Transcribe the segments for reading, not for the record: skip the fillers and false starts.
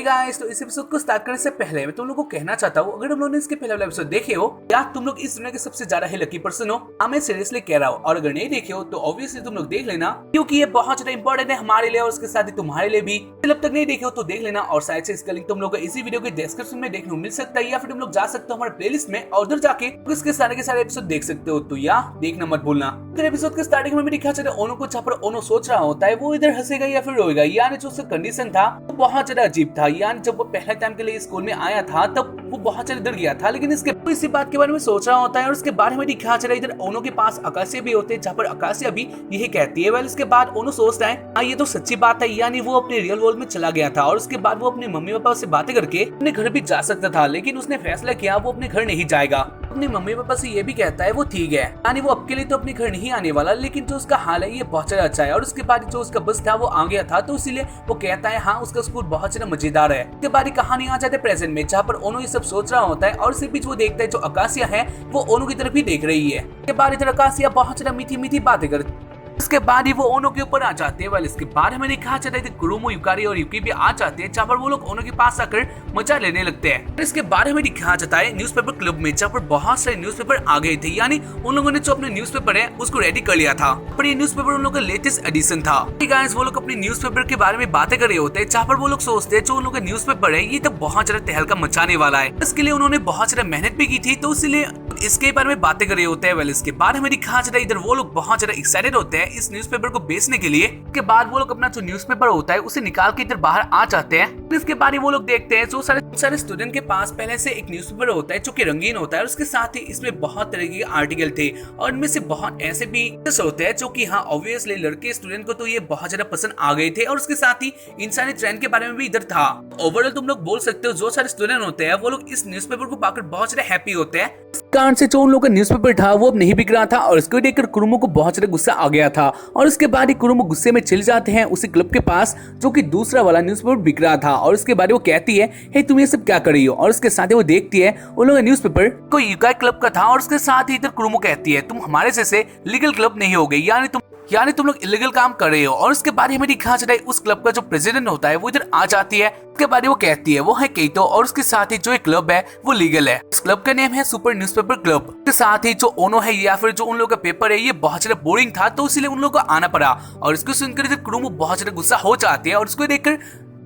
Guys, तो इस episode को स्टार्ट करने से पहले मैं तुम लोगों को कहना चाहता हूँ, अगर तुम लोगों ने इसके पहले वाला एपिसोड देखे हो या तुम लोग इस दुनिया के सबसे ज्यादा ही लकी पर्सन हो, मैं सीरियसली कह रहा हूँ, और अगर नहीं देखे हो तो ऑब्वियसली तुम लोग देख लेना, क्योंकि ये बहुत ज्यादा इंपॉर्टेंट है हमारे लिए और उसके साथ ही तुम्हारे लिए भी। जब तक नहीं देखे हो तो देख लेना, और शायद से इसका लिंक तुम लोग को इसी वीडियो के डिस्क्रिप्शन में देखने को मिल सकता है, या फिर तुम लोग जा सकते हो हमारे प्लेलिस्ट में और उधर जाके इसके सारे के सारे एपिसोड देख सकते हो। तो या देखना मत भूलना। फिर एपिसोड के स्टार्टिंग में दिखा चलता है ओनो को, जहाँ पर ओनो सोच रहा होता है वो इधर हंसेगा या फिर रोएगा, यानी जो उसका कंडीशन था वो बहुत ज्यादा अजीब था। यानी जब वो पहले टाइम के लिए स्कूल में आया था तब वो बहुत ज्यादा डर गया था, लेकिन इसके इसी बात के बारे में सोच रहा होता है। और उसके बारे में दिखा चला इधर ओनो के पास आकाशिया भी होते हैं, जहाँ पर आकाशिया भी यही कहती है। वेल इसके बाद ओनो सोचता है हाँ ये तो सच्ची बात है, यानी वो अपने रियल वर्ल्ड में चला गया था और उसके बाद वो अपने मम्मी पापा से बातें करके अपने घर भी जा सकता था, लेकिन उसने फैसला किया वो अपने घर नहीं जाएगा। अपने मम्मी पापा से ये भी कहता है वो ठीक है, यानी वो अब के लिए तो अपने घर नहीं आने वाला, लेकिन जो उसका हाल है ये बहुत ज्यादा अच्छा है। और उसके बाद जो उसका बस था वो आ गया था, तो इसीलिए वो कहता है हाँ उसका स्कूल बहुत ज्यादा मजेदार है। उसके बाद कहानी आ जाते प्रेजेंट में, जहाँ पर ओनो ये सब सोच रहा होता है और इसी बीच वो देखता है जो आकाशिया है वो ओनो की तरफ ही देख रही है। उसके बाद इधर आकाशिया बहुत ज्यादा मीठी मीठी बातें करती, इसके बाद ही वो ओनो के ऊपर आ जाते हैं। वाल इसके बारे में कहा जाता है कुरुमो, युकारी और युकी भी आ जाते हैं, जहाँ पर वो लोग ओनो के पास आकर मजा लेने लगते हैं। इसके बारे में दिखाया जाता है न्यूज़पेपर क्लब में, जहाँ पर बहुत सारे न्यूज़पेपर आ गए थे, यानी उन लोगों ने जो अपने न्यूज़पेपर है उसको रेडी कर लिया था। पर ये न्यूज़पेपर उन लोगों का लेटेस्ट एडिशन था। गाइस वो लोग अपने न्यूज़पेपर के बारे में बातें कर रहे होते हैं, जहाँ पर वो लोग सोचते हैं जो उन लोगों का न्यूज़पेपर है ये तो बहुत ज्यादा तहलका मचाने वाला है। इसके लिए उन्होंने बहुत ज्यादा मेहनत भी की थी, तो इसलिए इसके बारे में बातें कर रहे होते हैं। वेल इसके बारे में दिखाया जाता है इधर वो लोग बहुत ज्यादा एक्साइटेड होते हैं इस न्यूज़पेपर को बेचने के लिए। इसके बाद वो लोग अपना जो न्यूज़पेपर होता है उसे निकाल के इधर बाहर आ जाते हैं। इसके बाद वो लोग देखते हैं जो सारे स्टूडेंट के पास पहले से एक न्यूज़पेपर होता है जो कि रंगीन होता है, और उसके साथ ही इसमें बहुत तरह के आर्टिकल थे, और इनमें से बहुत ऐसे भी होते हैं जो कि हाँ ऑब्वियसली लड़के स्टूडेंट को तो ये बहुत ज्यादा पसंद आ गए थे, और उसके साथ ही इंसानी ट्रेंड के बारे में भी इधर था। ओवरऑल तुम लोग बोल सकते हो जो सारे स्टूडेंट होते हैं वो लोग इस न्यूज़पेपर को पाकर बहुत ज्यादा हैप्पी होते हैं। इस कारण से जो उन लोगों का न्यूज़पेपर था वो अब नहीं बिक रहा था, और इसको देखकर कुरुमो को बहुत ज्यादा गुस्सा आ गया था। और उसके बाद ही कुरुमो गुस्से में चले जाते हैं उसी क्लब के पास जो कि दूसरा वाला न्यूज़पेपर बिक रहा था, और उसके बाद वो कहती है हे तुम ये सब क्या कर रही हो। और उसके साथ ही वो देखती है उन लोगों का न्यूज़पेपर कोई युकाई क्लब का था, और उसके साथ ही इधर कुरुमो कहती है तुम हमारे जैसे लीगल क्लब नहीं हो गई, यानी तुम लोग इलीगल काम कर रहे हो। और उसके बारे में दिखा जाता है उस क्लब का जो प्रेसिडेंट होता है वो इधर आ जाती है। उसके बारे में वो कहती है वो है केइटो, और उसके साथ ही जो एक क्लब है वो लीगल है। इस क्लब का नेम है सुपर न्यूज़पेपर क्लब। उसके साथ ही जो ओनो है या फिर जो उन लोगों का पेपर है ये बहुत ज्यादा बोरिंग था, तो इसलिए उन लोगों को आना पड़ा। और इसको सुनकर इधर कुरुमो बहुत ज्यादा गुस्सा हो जाती है, और उसको देखकर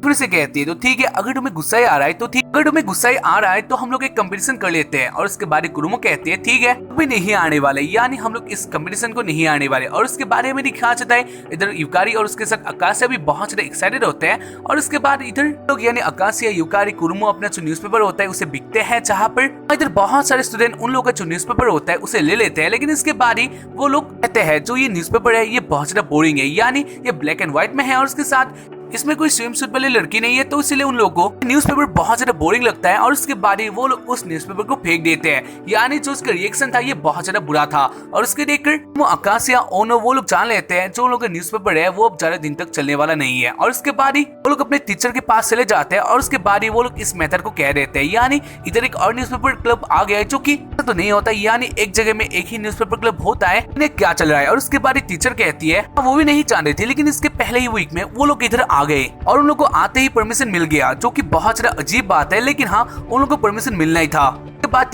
फिर से कहती है तो ठीक है अगर तुम्हें गुस्सा ही आ रहा है तो ठीक, अगर तुम्हें गुस्सा ही आ रहा है तो हम लोग एक कंपटीशन कर लेते हैं। और उसके बाद कुरुमो कहती है ठीक है अभी नहीं आने वाले, यानी हम लोग इस कंपटीशन को नहीं आने वाले। और उसके बारे में दिखाया जाता है इधर युकारी और उसके साथ आकाशिया भी बहुत ज्यादा एक्साइटेड होते हैं। और उसके बाद इधर लोग यानी आकाशिया, युकारी, कुरुमो अपना जो न्यूज़पेपर होता है उसे बिकते हैं, जहाँ पर इधर बहुत सारे स्टूडेंट उन लोगों का जो न्यूज़पेपर होता है उसे ले लेते हैं। लेकिन इसके बाद ही वो लोग कहते हैं जो ये न्यूज़पेपर है ये बहुत ज्यादा बोरिंग है, यानी ये ब्लैक एंड व्हाइट में है और उसके साथ इसमें कोई स्विम सूट वाली लड़की नहीं है, तो इसलिए उन लोगों को न्यूज़पेपर बहुत ज्यादा बोरिंग लगता है। और उसके बाद ही वो लोग उस न्यूज़पेपर को फेंक देते हैं, यानी जो उसका रिएक्शन था ये बहुत ज्यादा बुरा था। और उसके देखकर वो आकाशिया, ओनो वो लोग जान लेते हैं जो उन लोगों का न्यूज़पेपर है वो अब ज्यादा दिन तक चलने वाला नहीं है। और उसके बाद ही वो लोग अपने टीचर के पास चले जाते हैं, और उसके बाद ही वो लोग इस मेथड को कह देते हैं, यानी इधर एक और न्यूज़पेपर क्लब आ गया है जो कि तो नहीं होता, यानी एक जगह में एक ही न्यूज़पेपर क्लब होता है, इन्हें क्या चल रहा है। और उसके बाद टीचर कहती है वो भी नहीं चाह रही थी, लेकिन इसके पहले ही वीक में वो लोग इधर आ गए और उन लोगों को आते ही परमिशन मिल गया, जो कि बहुत ज्यादा अजीब बात है, लेकिन हाँ उन लोगों को परमिशन मिलना ही था। इसके बाद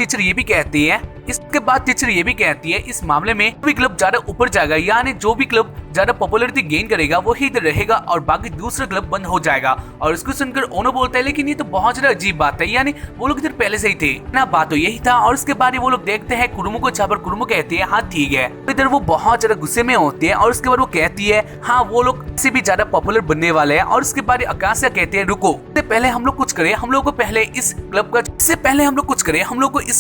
टीचर ये भी कहती है इस मामले में भी क्लब ज्यादा ऊपर जाएगा, यानी जो भी क्लब ज्यादा पॉपुलैरिटी गेन करेगा वो ही इधर रहेगा और बाकी दूसरा क्लब बंद हो जाएगा। और इसको सुनकर ओनो बोलता है लेकिन ये तो बहुत ज्यादा अजीब बात है, यानी वो लोग इधर पहले से ही थे ना, बात तो यही था। और उसके बाद वो लोग देखते हैं कुरुमो को, जहाँ पर कुरुमो कहती है हाँ ठीक है। इधर वो बहुत ज्यादा गुस्से में होती है, और उसके बाद वो कहती है हाँ वो लोग से भी ज्यादा पॉपुलर बनने वाले हैं। और उसके बाद आकाशिया कहती है रुको, इससे पहले हम लोग कुछ करें, हम लोग को पहले इस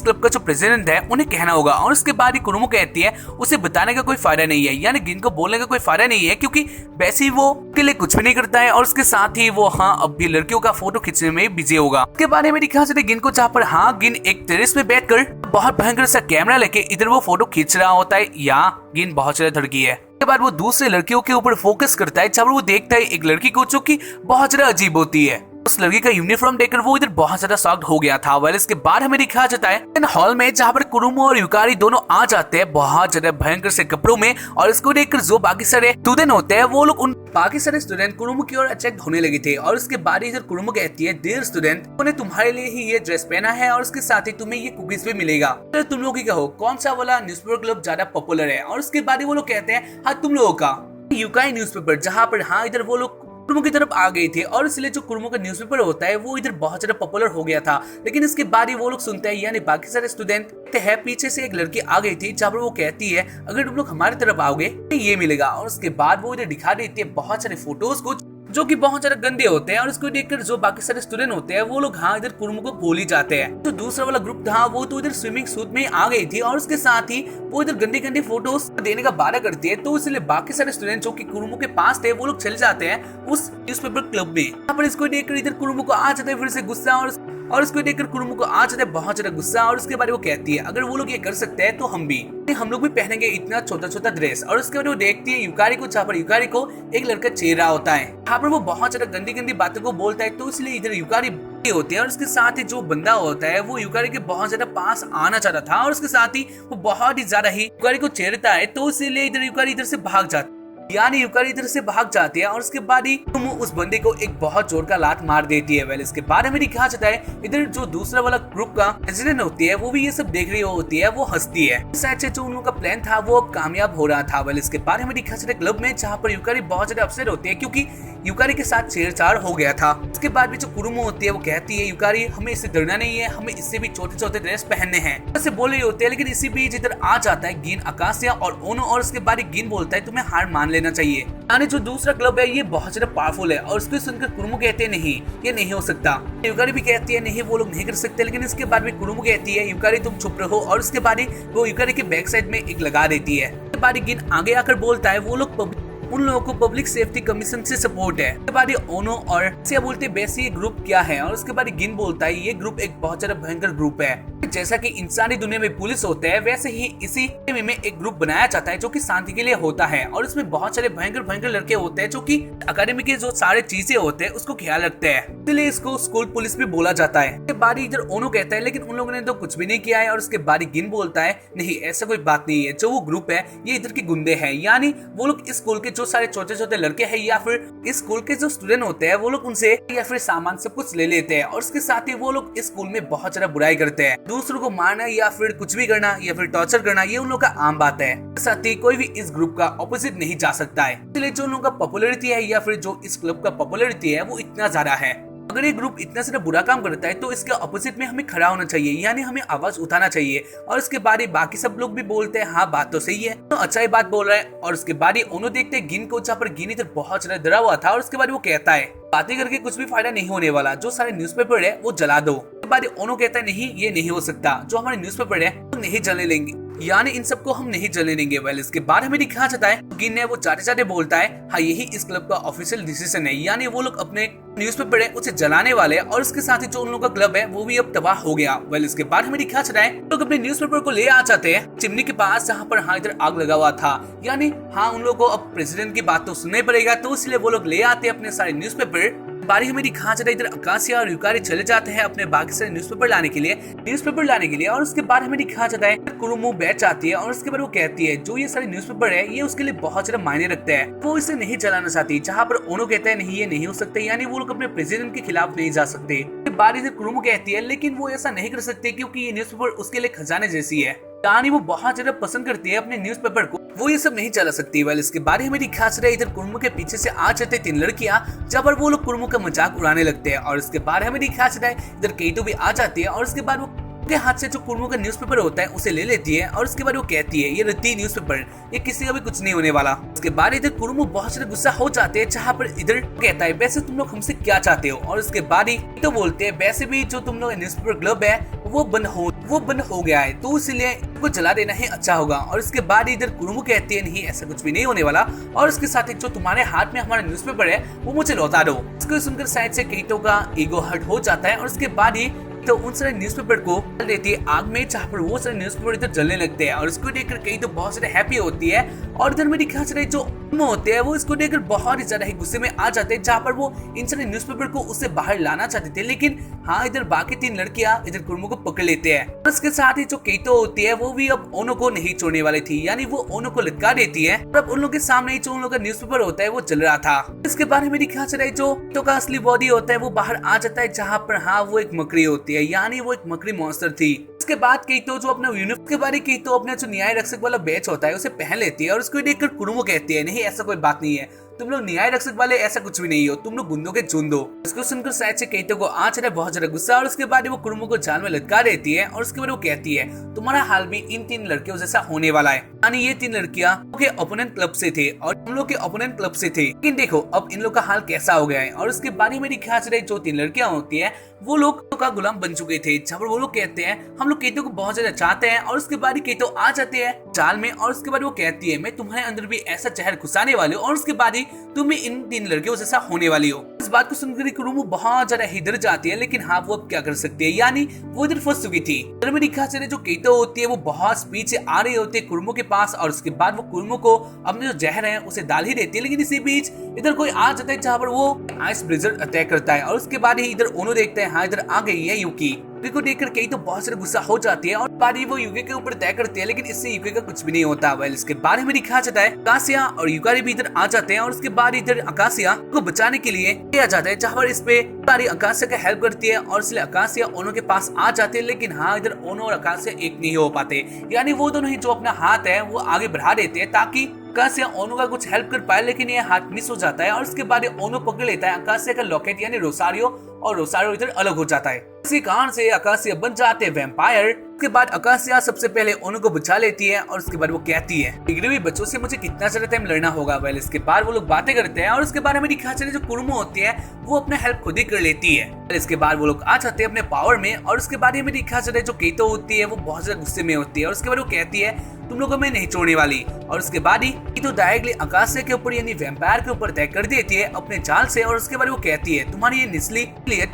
क्लब का जो प्रेसिडेंट है उन्हें कहना होगा। और उसके बाद ही कुरुमो कहती है उसे बताने का कोई फायदा नहीं है, यानी गिन को बोलने का कोई फायदा नहीं है, क्योंकि वैसे ही वो के लिए कुछ भी नहीं करता है। और उसके साथ ही वो हाँ अब भी लड़कियों का फोटो खींचने में बिजी होगा। उसके बारे में दिखा सकते गिन को, जहाँ पर हाँ गिन एक टेरेस में बैठकर बहुत भयंकर सा कैमरा लेके इधर वो फोटो खींच रहा होता है, या गिन बहुत ज्यादा धड़की है। उसके बाद वो दूसरे लड़कियों के ऊपर फोकस करता है, जब वो देखता है एक लड़की को जो कि बहुत ज्यादा अजीब होती है। उस लड़की का यूनिफॉर्म देखकर वो इधर बहुत ज्यादा शॉक्ड हो गया था। वेल इसके बाद हमें दिखाया जाता है हॉल में जहाँ पर कुरुमो और युकारी दोनों आ जाते हैं बहुत ज्यादा भयंकर से कपड़ों में, और इसको देखकर जो बाकी सारे स्टूडेंट होते हैं वो लोग उन बाकी सारे स्टूडेंट कुरुमो की ओर अट्रैक्ट होने लगे थे। और उसके बाद इधर कुरुमो कहती है, डियर स्टूडेंट, मैंने तुम्हारे लिए ही ये ड्रेस पहना है और उसके साथ ही तुम्हें ये कुकीज भी मिलेगा। तो तुम लोग ही कहो कौन सा वाला न्यूज़पेपर क्लब ज्यादा पॉपुलर है। और उसके बाद वो लोग कहते हैं हाँ तुम लोगों का युकाई न्यूज़पेपर, जहाँ पर हाँ इधर वो लोग कुरुमो की तरफ आ गई थी और इसलिए जो कुरुमो का न्यूज़पेपर होता है वो इधर बहुत ज्यादा पॉपुलर हो गया था। लेकिन इसके बाद ही वो लोग सुनते हैं, यानी बाकी सारे स्टूडेंट कहते हैं पीछे से एक लड़की आ गई थी जहाँ पर वो कहती है अगर तुम लोग हमारी तरफ आओगे तो ये मिलेगा। और उसके बाद वो इधर दिखा देती है बहुत सारे फोटोज को जो कि बहुत ज्यादा गंदे होते हैं। और इसको देखकर जो बाकी सारे स्टूडेंट होते हैं वो लोग हाँ इधर कुरुमो को भूल ही जाते हैं। तो दूसरा वाला ग्रुप था वो तो इधर स्विमिंग सूट में आ गई थी और उसके साथ ही वो इधर गंदी गंदी फोटोज देने का वादा करती है। तो इसलिए बाकी सारे स्टूडेंट जो कि कुरुमो के पास थे वो लोग चले जाते हैं उस न्यूज़पेपर क्लब में। यहाँ पर इसको देखकर इधर कुरुमो को आ जाता है फिर से गुस्सा, और इसको देखकर कुरुमो को आ जाता है बहुत ज्यादा गुस्सा। और उसके बाद वो कहती है अगर वो लोग ये कर सकते हैं तो हम लोग भी पहनेंगे इतना छोटा छोटा ड्रेस। और उसके बाद वो देखती है युकारी को, जहाँ पर युकारी को एक लड़का चेहरा रहा होता है। यहाँ पर वो बहुत ज्यादा गंदी गंदी बातों को बोलता है, तो इसलिए इधर युकारी होती है। और उसके साथ ही जो बंदा होता है वो युकारी के बहुत ज्यादा पास आना चाहता था और उसके साथ ही वो बहुत ही ज्यादा ही युकारी को छेड़ता है। तो इसीलिए इधर युकारी इधर से भाग जाता है, यानी युकारी इधर से भाग जाती है। और उसके बाद ही तुम उस बंदे को एक बहुत जोर का लात मार देती है। वेल इसके बाद हमें दिखाया जाता है इधर जो दूसरा वाला ग्रुप का प्रेसिडेंट होती है वो भी ये सब देख रही होती है, वो हंसती है। शायद से जो उन लोगों का प्लान था वो अब कामयाब हो रहा था। वेल इसके बाद हमें दिखाया जाता है क्लब में, जहाँ पर युकारी बहुत ज्यादा अपसेट होती है क्योंकि युकारी के साथ छेड़छाड़ हो गया था। उसके बाद भी जो कुरुमो होती है वो कहती है युकारी हमें इससे डरना नहीं है, हमें इससे भी छोटे छोटे ड्रेस पहनने हैं, ऐसे बोल रही होती है। लेकिन इसी बीच इधर आ जाता है गिन, आकाशिया और ओनो। और उसके बाद गिन बोलता है तुम्हें हार मान लेना चाहिए, यानी जो दूसरा क्लब है ये बहुत ज्यादा पावरफुल है। और उसको सुनकर कुरुमो कहते हैं नहीं ये नहीं हो सकता। युकारी भी कहती है नहीं वो लोग नहीं कर सकते। लेकिन इसके बाद भी कुरुमो कहती है युकारी तुम चुप रहो। और उसके बाद ही वो युकारी के बैक साइड में एक लगा देती है। उसके बाद गिन आगे आकर बोलता है वो लोग उन लोगों को पब्लिक सेफ्टी कमीशन से सपोर्ट है। उसके बाद ओनो और सिया बोलते हैं वैसे ये ग्रुप क्या है। और उसके बाद गिन बोलता है ये ग्रुप एक बहुत ज्यादा भयंकर ग्रुप है। जैसा कि इंसानी दुनिया में पुलिस होते हैं वैसे ही इसी में एक ग्रुप बनाया जाता है जो कि शांति के लिए होता है। और इसमें बहुत सारे भयंकर भयंकर लड़के होते हैं जो कि अकेडमी के जो सारे चीजें होते हैं उसको ख्याल रखते हैं, इसलिए इसको स्कूल पुलिस भी बोला जाता है। उसके बाद इधर ओनो कहता है लेकिन उन लोगों ने तो कुछ भी नहीं किया है। और उसके बाद गिन बोलता है नहीं ऐसा कोई बात नहीं है, जो वो ग्रुप है ये इधर के गुंडे हैं, यानी वो लोग इस स्कूल के जो सारे छोटे छोटे लड़के हैं या फिर इस स्कूल के जो स्टूडेंट होते हैं वो लोग उनसे या फिर सामान सब कुछ ले लेते हैं। और उसके साथ ही वो लोग इस स्कूल में बहुत ज्यादा बुराई करते हैं, दूसरों को मारना या फिर कुछ भी करना या फिर टॉर्चर करना ये उन लोगों का आम बात है। साथ ही कोई भी इस ग्रुप का ऑपोजिट नहीं जा सकता है, इसलिए जो उन लोगों का पॉपुलैरिटी है या फिर जो इस क्लब का पॉपुलैरिटी है वो इतना ज्यादा है। अगर ये ग्रुप इतना सारा बुरा काम करता है तो इसके ऑपोजिट में हमें खड़ा होना चाहिए, यानी हमें आवाज उठाना चाहिए। और उसके बाद ही बाकी सब लोग भी बोलते हैं हाँ बात तो सही है, तो अच्छा ही बात बोल रहा है। और उसके बाद ही ओनो देखते हैं गिन को, जहाँ पर गिन इधर बहुत ज्यादा डरा हुआ था। और उसके बाद वो कहता है बातें करके कुछ भी फायदा नहीं होने वाला, जो सारे न्यूज़पेपर है वो जला दो। उसके बाद ओनो कहता है नहीं ये नहीं हो सकता, जो हमारे न्यूज़पेपर है वो नहीं जलने लेंगे, यानी इन सबको हम नहीं जलने देंगे। वेल इसके बाद हमें दिखाया जाता है गिन ने वो जाते जाते बोलता है हाँ यही इस क्लब का ऑफिशियल डिसीजन है, यानी वो लोग अपने न्यूज़पेपर है उसे जलाने वाले। और इसके साथ ही जो उन लोगों का क्लब है वो भी अब तबाह हो गया। वेल इसके बाद हमें दिखाया जाता है लोग अपने न्यूज़पेपर को ले आ जाते हैं चिमनी के पास, जहाँ पर हाँ इधर आग लगा हुआ था, यानी हाँ उन लोगों को अब प्रेसिडेंट की बात तो सुनना ही पड़ेगा, तो इसलिए वो लोग ले आते हैं अपने सारे न्यूज़पेपर। बारी हमें दिखा जाता है इधर आकाशिया और युकारी चले जाते हैं अपने बाकी सारे न्यूज़पेपर लाने के लिए। और उसके बाद हमें दिखा जाता है कुरुमो बैठ जाती है। और उसके बाद वो कहती है जो ये सारे न्यूज़पेपर है ये उसके लिए बहुत ज्यादा मायने रखते हैं, वो इसे नहीं चलाना चाहती। जहाँ पर ओनो कहता है नहीं ये नहीं हो सकते, यानी वो लोग अपने प्रेसिडेंट के खिलाफ नहीं जा सकते। बारी इधर कुरुमो कहती है लेकिन वो ऐसा नहीं कर सकते क्योंकि ये न्यूज़पेपर उसके लिए खजाने जैसी है, यानी वो बहुत ज्यादा पसंद करती है अपने न्यूज़पेपर को, वो ये सब नहीं चला सकती। वेल इसके बारे में दिखा रहा है इधर कुरुमो के पीछे से आ जाते 3 लड़कियां, जब पर वो लोग कुरुमो का मजाक उड़ाने लगते हैं। और इसके बाद हमें दिखा रहा है इधर केइटो भी आ जाती है। और उसके बाद वो के हाथ से जो कुरुमो का न्यूज़पेपर होता है उसे ले लेती है। और उसके बाद वो कहती है ये रद्दी न्यूज़पेपर, ये किसी का भी कुछ नहीं होने वाला। उसके बाद इधर कुरुमो बहुत ज्यादा गुस्सा हो जाते हैं, जहाँ पर इधर कहता है वैसे तुम लोग हमसे क्या चाहते हो। और उसके बाद ही तो बोलते हैं वैसे भी जो तुम लोग न्यूज़पेपर क्लब है वो बंद हो गया है, तो इसलिए इसको जला देना ही अच्छा होगा। और इसके बाद इधर कुरुमो कहती है नहीं ऐसा कुछ भी नहीं होने वाला। और उसके साथ जो तुम्हारे हाथ में हमारा न्यूज़पेपर है वो मुझे लौटा दो। इसको सुनकर शायद से केइटो का ईगो हर्ट हो जाता है। और उसके बाद ही तो उन सारे न्यूज़पेपर को डाल देती है आग में, जहाँ पर वो सारे न्यूज़पेपर इधर जलने लगते हैं और इसको देखकर कई तो बहुत सारे हैप्पी होती है और इधर में दिखा रहे जो होते हैं वो इसको देखकर बहुत ही ज्यादा ही गुस्से में आ जाते हैं, जहाँ पर वो इन सारे न्यूज़पेपर को उससे बाहर लाना चाहते थे, लेकिन हाँ इधर बाकी 3 लड़कियां इधर कुर्मो को पकड़ लेते हैं और इसके साथ ही जो केतो होती है वो भी अब ओनो को नहीं छोड़ने वाली थी, यानी वो ओनो को लटका देती है और अब उन लोगों के सामने जो उन लोगों का न्यूज़पेपर होता है वो जल रहा था। इसके बारे में दिखा रहा है जो केतो का असली बॉडी होता है वो बाहर आ जाता है, जहाँ पर हाँ वो एक मकड़ी होती है, यानी वो एक मकड़ी मॉन्स्टर थी। इसके बाद केतो जो अपना यूनिफॉर्म के बारे केतो अपना जो न्याय रक्षक वाला बैच होता है उसे पहन लेती है और उसको देखकर कुरुमो कहती है नहीं ऐसा कोई बात नहीं है, तुम लोग न्याय रक्षक वाले ऐसा कुछ भी नहीं हो, तुम लोग गुंडों के झुंड हो। इसको सुनकर शायद से केतो को आ चढ़ा बहुत ज्यादा गुस्सा और उसके बाद वो कुरुमो को जाल में लटका देती है और उसके बाद वो कहती है तुम्हारा हाल भी इन 3 लड़कियों जैसा होने वाला है, यानी ये 3 लड़कियां के ओपोनेंट क्लब से थे और हम लोग के ओपोनेंट क्लब से थे, लेकिन देखो अब इन लोग का हाल कैसा हो गया है। और उसके बारे में दिखा रहे जो 3 लड़कियां होती है वो लोग का गुलाम बन चुके थे, जहाँ पर वो लोग कहते हैं हम लोग केतो को बहुत ज्यादा चाहते हैं और उसके बाद केतो आ जाते हैं जाल में और उसके बाद वो कहती है मैं तुम्हारे अंदर भी ऐसा जहर घुसाने वाली हूँ और उसके बाद ही तुम भी इन 3 लड़कियों जैसा होने वाली हो। इस बात को सुनकर कुरुमो बहुत ज्यादा इधर जाती है, लेकिन हाँ वो अब क्या कर सकती है, यानी वो इधर फंस चुकी थी। इधर में दिखा चले जो केतो होती है वो बहुत स्पीड से आ रही होती है कुरुमो के पास और उसके बाद वो कुरुमो को अपने जो जहर है उसे डाल ही देती है, लेकिन इसी बीच इधर कोई आ जाता है जहाँ पर वो आइस ब्लिज़र्ड अटैक करता है और उसके बाद ही इधर ओनो देखते हैं हाँ इधर आ गई है यूकी। को देखकर कई तो बहुत सारा गुस्सा हो जाती है और बाद ही वो युगे के ऊपर तय करती है, लेकिन इससे युगे का कुछ भी नहीं होता। वेल इसके बारे में दिखाया जाता है अकासिया और युकारी भी इधर आ जाते हैं और उसके बाद इधर अकासिया को बचाने के लिए किया जाता है, जहाँ पर इस पे सारी अकासिया का हेल्प करती है और इसलिए अकासिया ओनो के पास आ जाते हैं, लेकिन हाँ इधर ओनो और अकासिया एक नहीं हो पाते, यानी वो दोनों ही जो अपना हाथ है वो आगे बढ़ा देते हैं ताकि अकासिया ओनो का कुछ हेल्प कर पाए, लेकिन ये हाथ मिस हो जाता है और उसके बाद ओनो पकड़ लेता है अकासिया का लॉकेट यानी रोसारियो और रोसारियो इधर अलग हो जाता है। इसी कारण से अकासिया बन जाते हैं वैम्पायर। उसके बाद अकासिया सबसे पहले ओनो को बचा लेती है और उसके बाद वो कहती है डिग्री बच्चों से मुझे कितना ज्यादा टाइम लड़ना होगा। वेल इसके बाद वो लोग बातें करते हैं और उसके बारे में दिखा चले जो कुरुमो होती है वो अपना हेल्प खुद ही कर लेती है। इसके बाद वो लोग आ जाते हैं अपने पावर में और उसके बारे में दिखा चले जो केतो होती है वो बहुत ज्यादा गुस्से में होती है और उसके बाद वो कहती है तुम लोगों में नहीं छोड़ने वाली और उसके बाद ही तो डायरेक्टली अकासिया के ऊपर यानी वैम्पायर के ऊपर तय कर देती है अपने जाल से और उसके बाद वो कहती है तुम्हारी ये निस्ली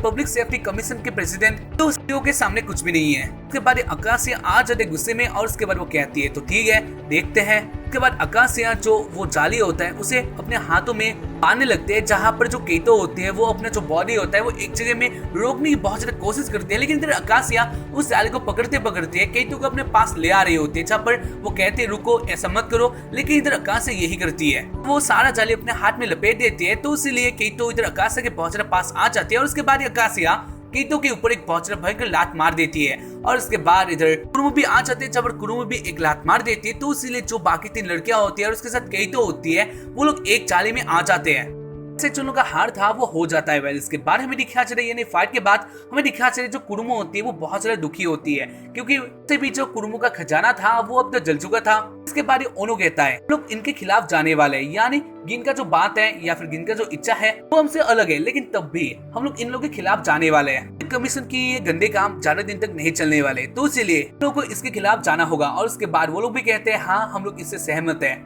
पब्लिक सेफ्टी कमीशन के प्रेसिडेंट तो सीईओ के सामने कुछ भी नहीं है। उसके बाद अकासिया आ जाते गुस्से में और उसके बाद वो कहती है तो ठीक है देखते हैं। उसके बाद अकासिया जो वो जाली होता है उसे अपने हाथों में बांधने लगते हैं, जहाँ पर जो केतो होते हैं वो अपना जो बॉडी होता है वो एक जगह में रोकने की बहुत ज्यादा कोशिश करते हैं, लेकिन इधर अकासिया उस जाली को पकड़ते पकड़ते केतो को अपने पास ले आ रही होती है, जहाँ पर वो कहते हैं रुको ऐसा मत करो, लेकिन इधर अकासिया यही करती है, वो सारा जाली अपने हाथ में लपेट देती है। तो इसीलिए केतो इधर अकासिया के बहुत ज्यादा पास आ जाती है और उसके बाद अकासिया केतो के ऊपर एक बहुत ज्यादा भयंकर लात मार देती है और उसके बाद इधर कुरुमो भी आ जाते हैं, जब कुरुमो भी एक लात मार देती है। तो इसीलिए जो बाकी 3 लड़कियां होती है और उसके साथ केतो होती है वो लोग एक जाली में आ जाते हैं। से जो लोगों का हार था वो हो जाता है। वेल इसके बाद हमें दिखाया चले यानी फाइट के बाद हमें दिखाया चले जो कुरुमो होती है वो बहुत ज्यादा दुखी होती है, क्योंकि उससे भी जो कुरुमो का खजाना था वो अब तो जल चुका था। इसके बाद ओनो कहता है लोग इनके खिलाफ जाने वाले हैं, यानी गिन का जो बात है या फिर गिन का जो इच्छा है वो हमसे अलग है, लेकिन तब भी हम लोग इन लोगों के खिलाफ जाने वाले हैं। कमीशन की ये गंदे काम ज्यादा दिन तक नहीं चलने वाले, तो इसलिए लोगों को इसके खिलाफ जाना होगा। और उसके बाद वो लोग भी कहते हैं हाँ हम लोग इससे सहमत है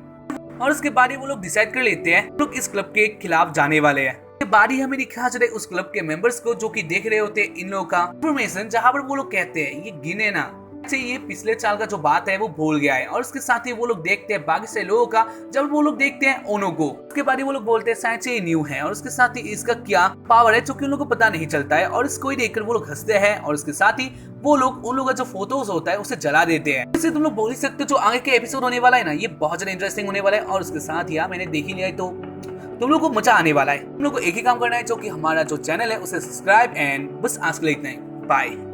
और उसके बाद ही वो लोग डिसाइड कर लेते हैं लोग इस क्लब के खिलाफ जाने वाले हैं। उसके बाद ही हमें दिखा चले उस क्लब के मेंबर्स को जो कि देख रहे होते हैं इन लोगों का इन्फॉर्मेशन, जहाँ पर वो लोग कहते हैं ये गिने ना से ये पिछले साल का जो बात है वो भूल गया है। और उसके साथ ही वो लोग देखते हैं बाकी से लोगों का, जब वो लोग देखते हैं ओनो को उसके बाद ही वो लोग बोलते हैं शायद से ये न्यू है और उसके साथ ही इसका क्या पावर है जो कि उन लोगों को पता नहीं चलता है। और इसको ही देखकर वो लोग हंसते हैं और उसके साथ ही वो लोग उन लोगों का जो फोटोज होता है उसे जला देते हैं। इससे तुम लोग बोल ही सकते हो जो आगे के एपिसोड होने वाला है ना ये बहुत ज्यादा इंटरेस्टिंग होने वाला है। और उसके साथ ही मैंने देख ही लिया है तो तुम लोग को मजा आने वाला है। तुम लोग को एक ही काम करना है जो कि हमारा जो चैनल है उसे सब्सक्राइब एंड बस आज के लिए इतना ही। बाय।